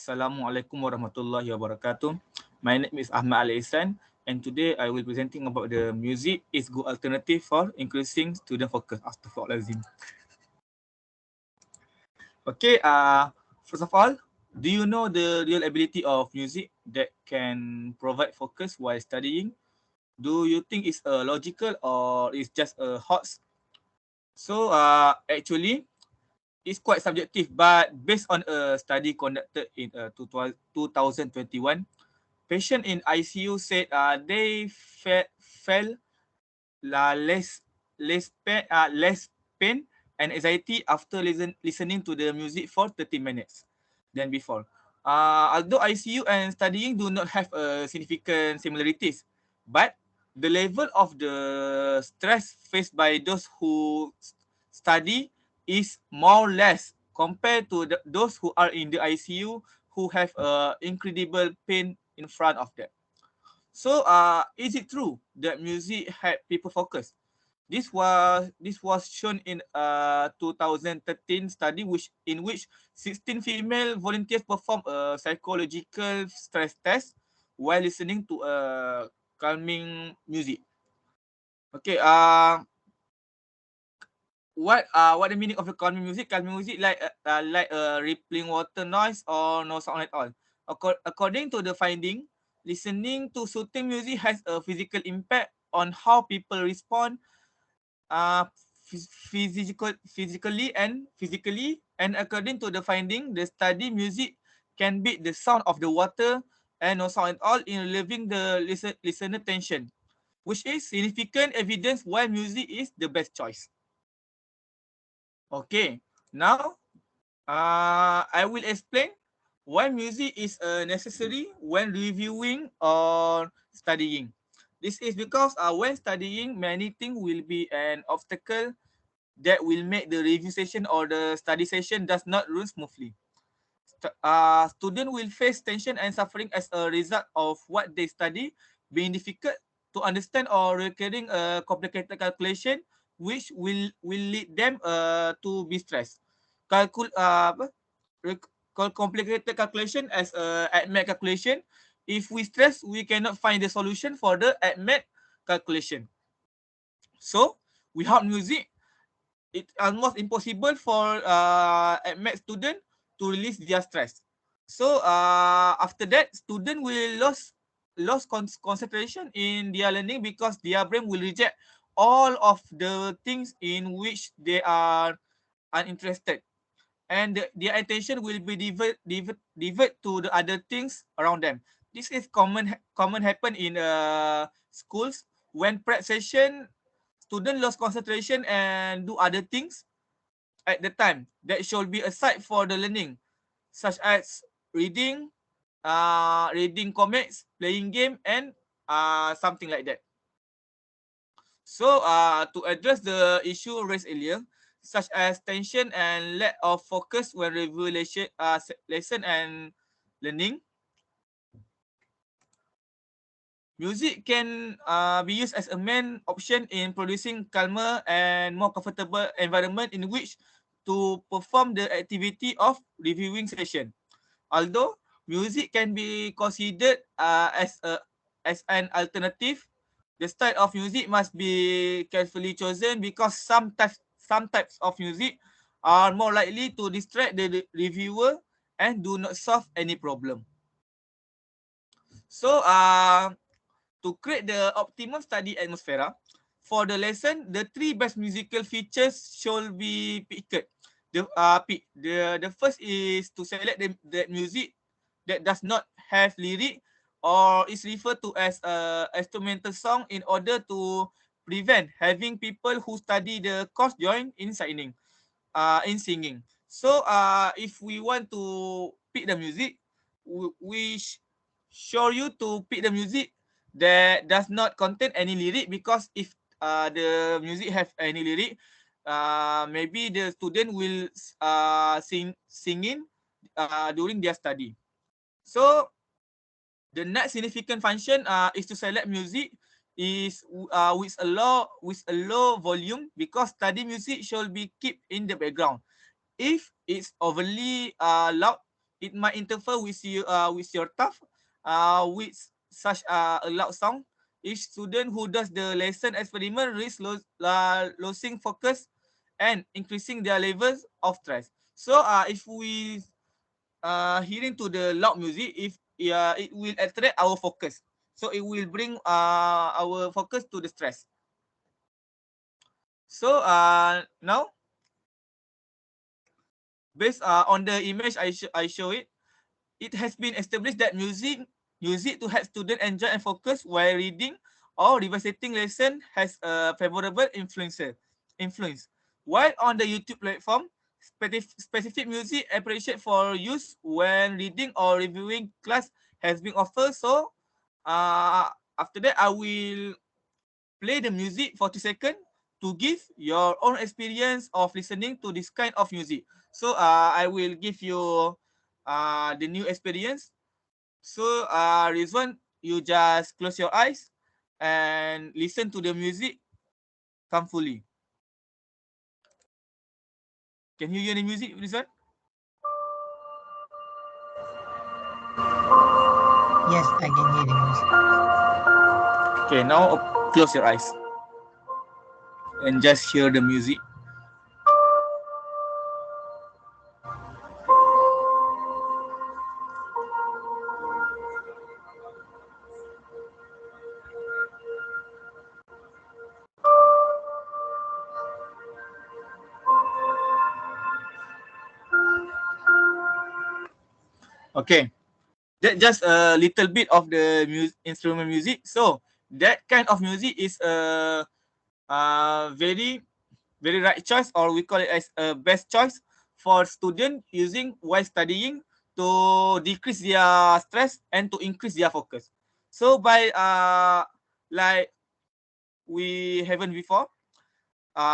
Assalamualaikum warahmatullahi wabarakatuh. My name is Ahmad AL-IHSAN, and today I will be presenting about the music is good alternative for increasing student focus. Astaghfirullahaladzim. Okay, first of all, do you know the real ability of music that can provide focus while studying? Do you think it's logical or it's just a hoax? So, actually, it's quite subjective, but based on a study conducted in 2021, patients in ICU said they felt less pain and anxiety after listening to the music for 30 minutes than before. Although ICU and studying do not have significant similarities, but the level of the stress faced by those who study is more or less compared to those who are in the ICU who have incredible pain in front of them. So, is it true that music had people focus? This was shown in a 2013 study in which 16 female volunteers performed a psychological stress test while listening to a calming music. Okay, what the meaning of the calming music? Calming music like a rippling water noise or no sound at all. According to the finding, listening to soothing music has a physical impact on how people respond uh, physically, and according to the finding, the study music can beat the sound of the water and no sound at all in relieving the listener tension, which is significant evidence why music is the best choice. Okay, now I will explain why music is necessary when reviewing or studying. This is because when studying, many things will be an obstacle that will make the review session or the study session does not run smoothly. Student will face tension and suffering as a result of what they study being difficult to understand or requiring a complicated calculation, which will lead them to be stressed. Calcul apa? Complicated calculation as a AHMAD calculation. If we stress, we cannot find the solution for the AHMAD calculation. So without music, it's almost impossible for AHMAD student to release their stress. So after that, student will lose concentration in their learning because their brain will reject all of the things in which they are uninterested, and their attention will be divert to the other things around them. This is common happen in schools when prep session, student lost concentration and do other things at the time that should be aside for the learning, such as reading, reading comics, playing game, and something like that. So, to address the issue raised earlier, such as tension and lack of focus when revelation, lesson and learning, music can be used as a main option in producing calmer and more comfortable environment in which to perform the activity of reviewing session. Although music can be considered as an alternative, the style of music must be carefully chosen because some types of music are more likely to distract the reviewer and do not solve any problem. So, to create the optimum study atmosphere, for the lesson, the three best musical features should be picked. The first is to select the music that does not have lyric or is referred to as a instrumental song in order to prevent having people who study the course join in singing. So if we want to pick the music, we show you to pick the music that does not contain any lyric, because if the music have any lyric, maybe the student will singing during their study. So the next significant function is to select music is with a low volume, because study music should be kept in the background. If it's overly loud, it might interfere with your task with such a loud sound. Each student who does the lesson experiment risks losing focus and increasing their levels of stress. So if we hearing to the loud music, if it will attract our focus, so it will bring our focus to the stress. So now, based on the image I show it, it has been established that music to help students enjoy and focus while reading or revisiting lesson has a favorable influence. While on the YouTube platform, specific music appreciated for use when reading or reviewing class has been offered. So uh, after that, I will play the music for 2 seconds to give your own experience of listening to this kind of music. So I will give you the new experience. So Rizwan, you just close your eyes and listen to the music calmly. Can you hear the music, Rizwan? Yes, I can hear the music. Okay, now close your eyes and just hear the music. Okay, that just a little bit of the instrument music. So that kind of music is very very right choice, or we call it as a best choice for student using while studying to decrease their stress and to increase their focus. So by like we haven't before,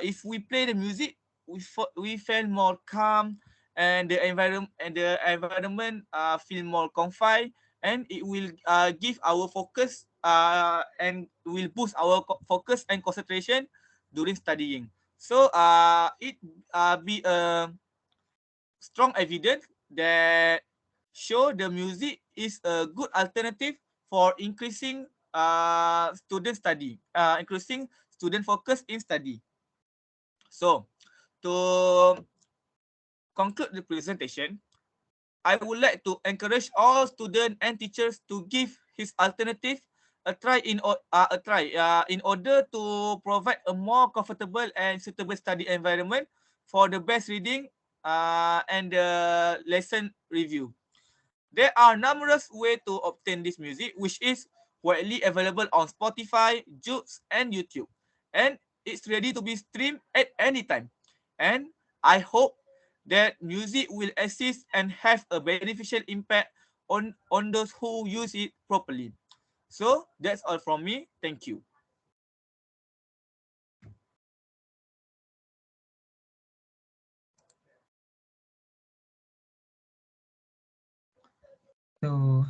if we play the music, we feel more calm, and the environment feel more comfy, and it will give our focus and will boost our focus and concentration during studying. So it be a strong evidence that show the music is a good alternative for increasing increasing student focus in study. So to conclude the presentation, I would like to encourage all students and teachers to give his alternative a try in order to provide a more comfortable and suitable study environment for the best reading and the lesson review. There are numerous ways to obtain this music, which is widely available on Spotify, Joox, and YouTube, and it's ready to be streamed at any time. And I hope that music will assist and have a beneficial impact on those who use it properly. So that's all from me. Thank you. So,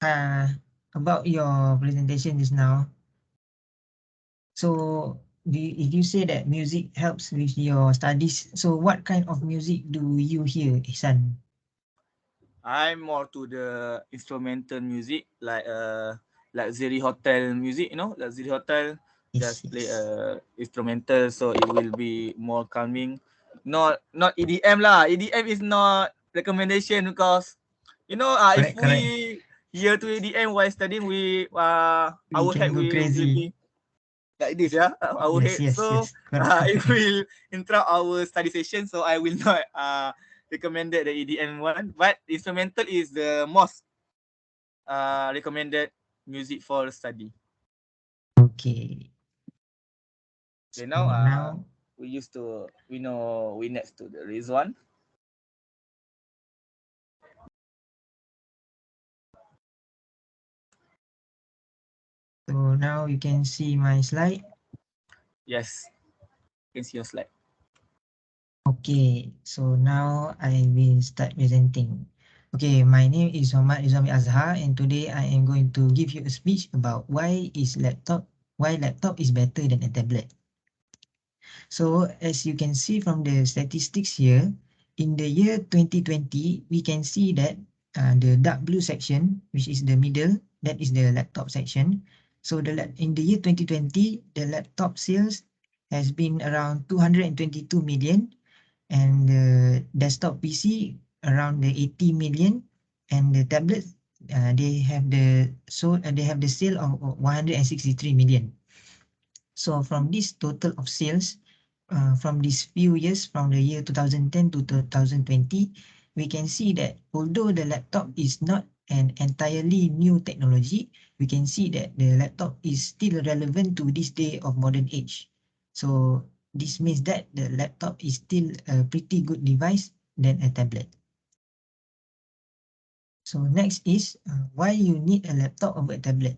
uh, about your presentation just now, so if you say that music helps with your studies, so what kind of music do you hear, Ihsan? I'm more to the instrumental music, like luxury hotel music, luxury hotel. Yes, Just play yes. instrumental, so it will be more calming. Not EDM lah. EDM is not recommendation because if Correct, correct. we hear to EDM while studying, we We our can head go will crazy. be like this, yeah, our Yes, head. yes, So yes. Correct, it correct. will interrupt our study session. So I will not recommended the EDM one, but instrumental is the most recommended music for study. Okay. Okay, So now now, we next to the Rizwan. so now you can see my slide. Yes, you can see your slide. Okay, so now I will start presenting. Okay, my name is Muhammad Izami Azhar, and today I am going to give you a speech about why laptop is better than a tablet. So as you can see from the statistics here, in the year 2020, we can see that the dark blue section, which is the middle, that is the laptop section. So in the year 2020, the laptop sales has been around 222 million, and the desktop PC around the 80 million, and the tablets they have the sale of 163 million. So from this total of sales, from these few years, from the year 2010 to 2020, we can see that although the laptop is not an entirely new technology, we can see that the laptop is still relevant to this day of modern age. So this means that the laptop is still a pretty good device than a tablet. So next is why you need a laptop over a tablet.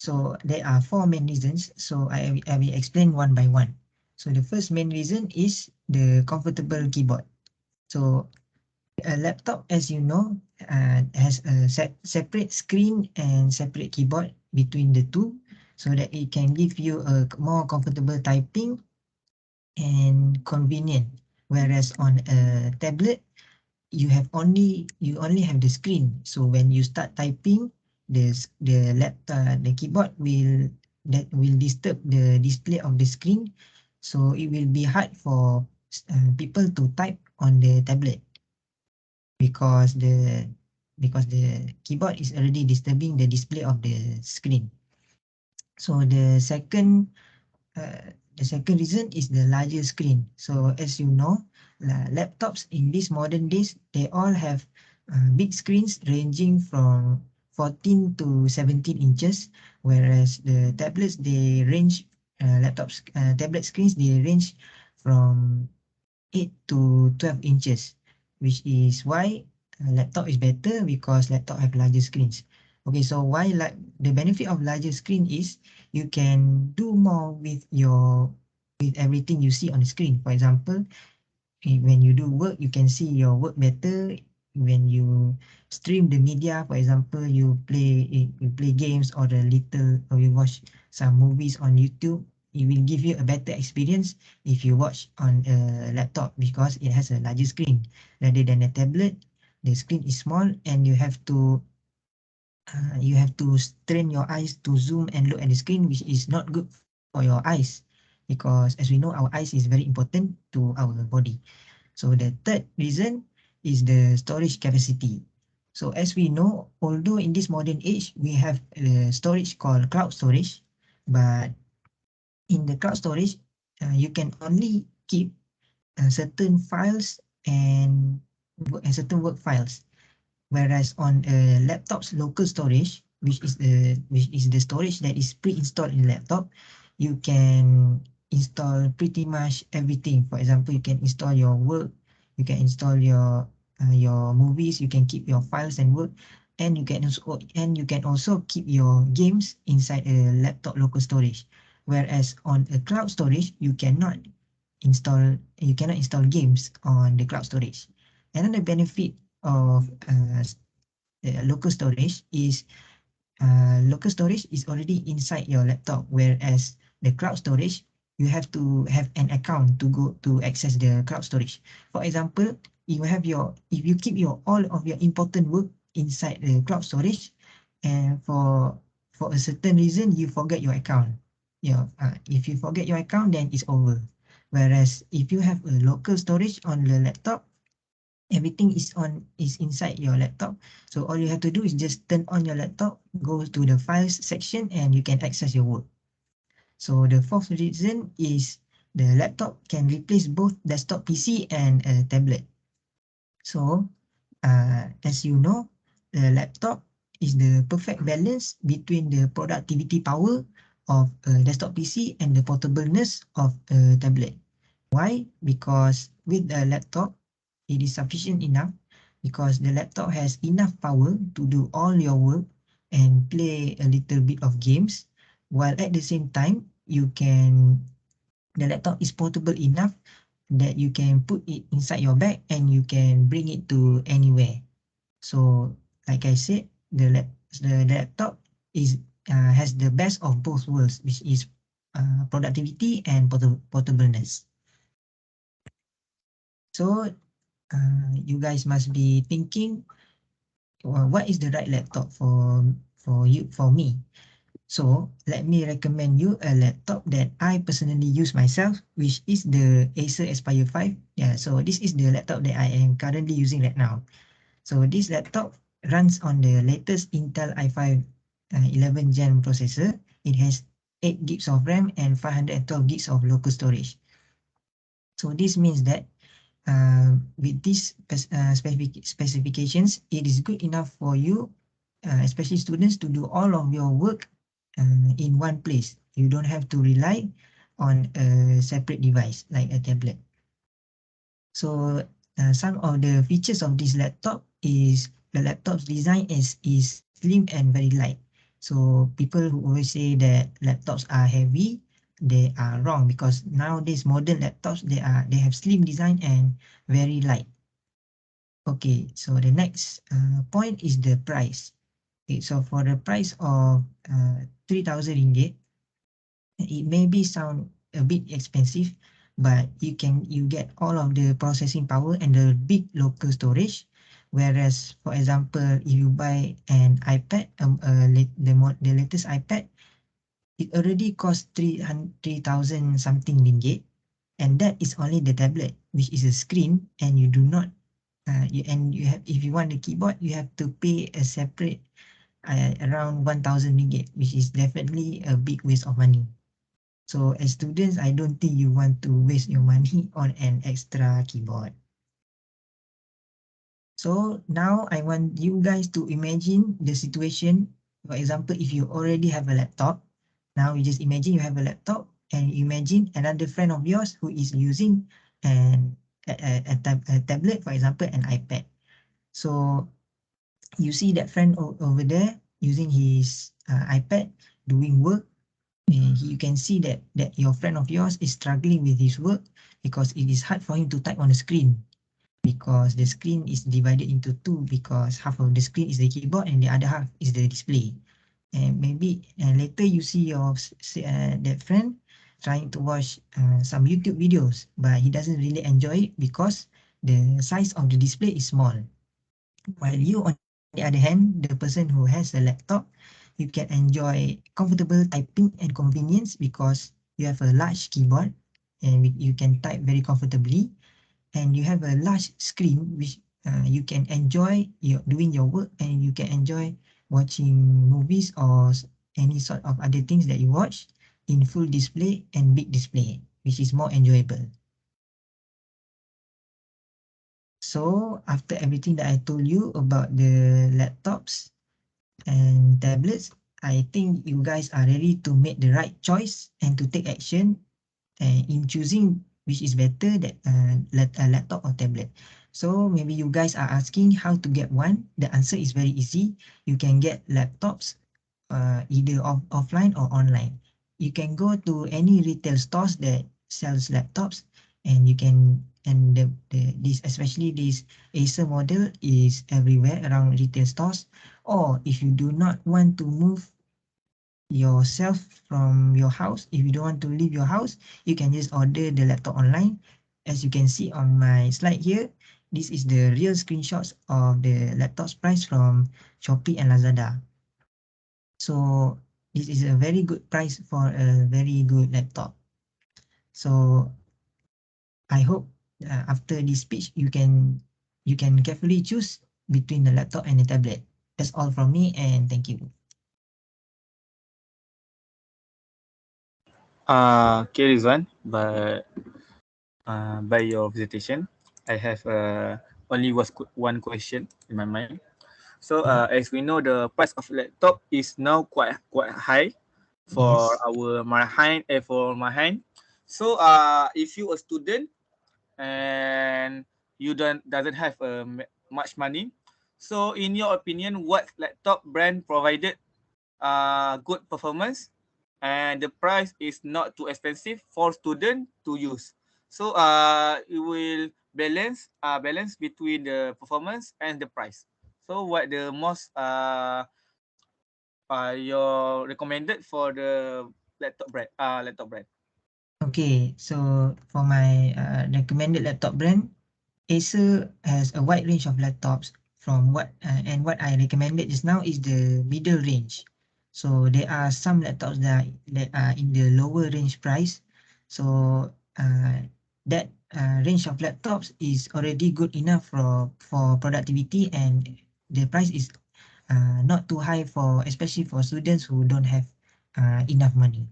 So there are four main reasons. So I will explain one by one. So the first main reason is the comfortable keyboard. So a laptop, as you know, has a separate screen and separate keyboard between the two, so that it can give you a more comfortable typing and convenient. Whereas on a tablet, you only have the screen. So when you start typing, the keyboard will disturb the display of the screen. So it will be hard for people to type on the tablet because the keyboard is already disturbing the display of the screen. So the second reason is the larger screen. So as you know, laptops in these modern days, they all have big screens ranging from 14 to 17 inches, whereas the tablets, tablet screens, they range from 8 to 12 inches, which is why laptop is better because laptop have larger screens. Okay, so the benefit of larger screen is you can do more with everything you see on the screen. For example, when you do work, you can see your work better. When you stream the media, for example, you play games or you watch some movies on YouTube, it will give you a better experience if you watch on a laptop because it has a larger screen rather than a tablet. The screen is small and you have to strain your eyes to zoom and look at the screen, which is not good for your eyes because, as we know, our eyes is very important to our body. So the third reason is the storage capacity. So as we know, although in this modern age, we have storage called cloud storage, but in the cloud storage, you can only keep certain files and certain work files. Whereas on a laptop's local storage, which is the storage that is pre-installed in the laptop, you can install pretty much everything. For example, you can install your work, you can install your movies, you can keep your files and work, and you can also keep your games inside a laptop local storage. Whereas on a cloud storage, you cannot install games on the cloud storage. Another benefit of local storage is already inside your laptop, whereas the cloud storage, you have to have an account to go to access the cloud storage. For example, if you keep your all of your important work inside the cloud storage, and for a certain reason you forget your account, if you forget your account, then it's over. Whereas if you have a local storage on the laptop, everything is inside your laptop. So all you have to do is just turn on your laptop, go to the files section, and you can access your work. So the fourth reason is the laptop can replace both desktop PC and a tablet. So as you know, the laptop is the perfect balance between the productivity power of a desktop PC and the portableness of a tablet. Why? Because with a laptop, it is sufficient enough because the laptop has enough power to do all your work and play a little bit of games, while at the same time, the laptop is portable enough that you can put it inside your bag and you can bring it to anywhere. So, like I said, the laptop has the best of both worlds, which is productivity and portableness. So you guys must be thinking, what is the right laptop for me? So let me recommend you a laptop that I personally use myself, which is the Acer Aspire 5. Yeah, so this is the laptop that I am currently using right now. So this laptop runs on the latest Intel i5 11 Gen processor. It has 8 gigs of RAM and 512 gigs of local storage. So this means that with these specifications, it is good enough for you, especially students, to do all of your work in one place. You don't have to rely on a separate device like a tablet. So some of the features of this laptop is the laptop's design is slim and very light. So people who always say that laptops are heavy, they are wrong, because nowadays modern laptops, they have slim design and very light. Okay, so the next point is the price. Okay, so for the price of 3,000 ringgit, it maybe sound a bit expensive, but you get all of the processing power and the big local storage. Whereas, for example, if you buy an iPad, the latest iPad, it already costs 3,000 something ringgit, and that is only the tablet, which is a screen, and you do not you have, if you want the keyboard, you have to pay a separate around 1,000 ringgit, which is definitely a big waste of money. So as students, I don't think you want to waste your money on an extra keyboard. So now I want you guys to imagine the situation. For example, if you already have a laptop, now you just imagine you have a laptop, and imagine another friend of yours who is using a tablet, for example, an iPad. So you see that friend over there using his iPad doing work. You can see that your friend of yours is struggling with his work because it is hard for him to type on the screen, because the screen is divided into two, because half of the screen is the keyboard and the other half is the display. And maybe later you see that friend trying to watch some YouTube videos, but he doesn't really enjoy it because the size of the display is small. While you, on the other hand, the person who has a laptop, you can enjoy comfortable typing and convenience because you have a large keyboard and you can type very comfortably, and you have a large screen which you can enjoy doing your work, and you can enjoy watching movies or any sort of other things that you watch in full display and big display, which is more enjoyable. So after everything that I told you about the laptops and tablets, I think you guys are ready to make the right choice and to take action in choosing which is better, that a laptop or tablet. So maybe you guys are asking how to get one. The answer is very easy. You can get laptops either offline or online. You can go to any retail stores that sells laptops, and you can, and this, especially this Acer model, is everywhere around retail stores. Or if you do not want to move yourself from your house, if you don't want to leave your house, you can just order the laptop online. As you can see on my slide here, this is the real screenshots of the laptop's price from Shopee and Lazada. So this is a very good price for a very good laptop. So I hope after this speech you can carefully choose between the laptop and the tablet. That's all from me, and thank you. Okay, Rizwan, but by your presentation, I have only one question in my mind. So Okay. as we know, the price of laptop is now quite high for Yes. our Marhain and for Marhain. So if you a student and you doesn't have much money, so in your opinion, what laptop brand provided good performance and the price is not too expensive for student to use? So it will balance between the performance and the price. So what the most your recommended for the laptop brand? Okay, so for my recommended laptop brand, Acer has a wide range of laptops from and what I recommended just now is the middle range. So there are some laptops that are in the lower range price. So that range of laptops is already good enough for productivity, and the price is not too high for especially for students who don't have enough money.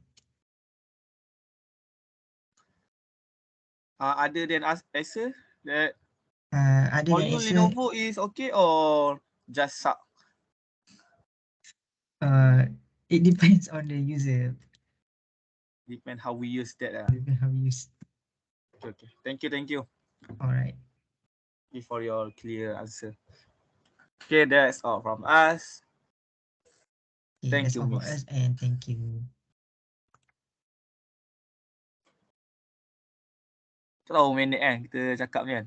Other than Acer, that Other for than you Acer, Lenovo is okay or just suck? uh, it depends on the user. Depend how we use that. Depends how you use. Okay, okay. Thank you. All right. Thank you for your clear answer. Okay, that's all from us. Okay, Thank that's you, all for Miss. us, and thank you. Tahu minit kan kita cakap ni kan.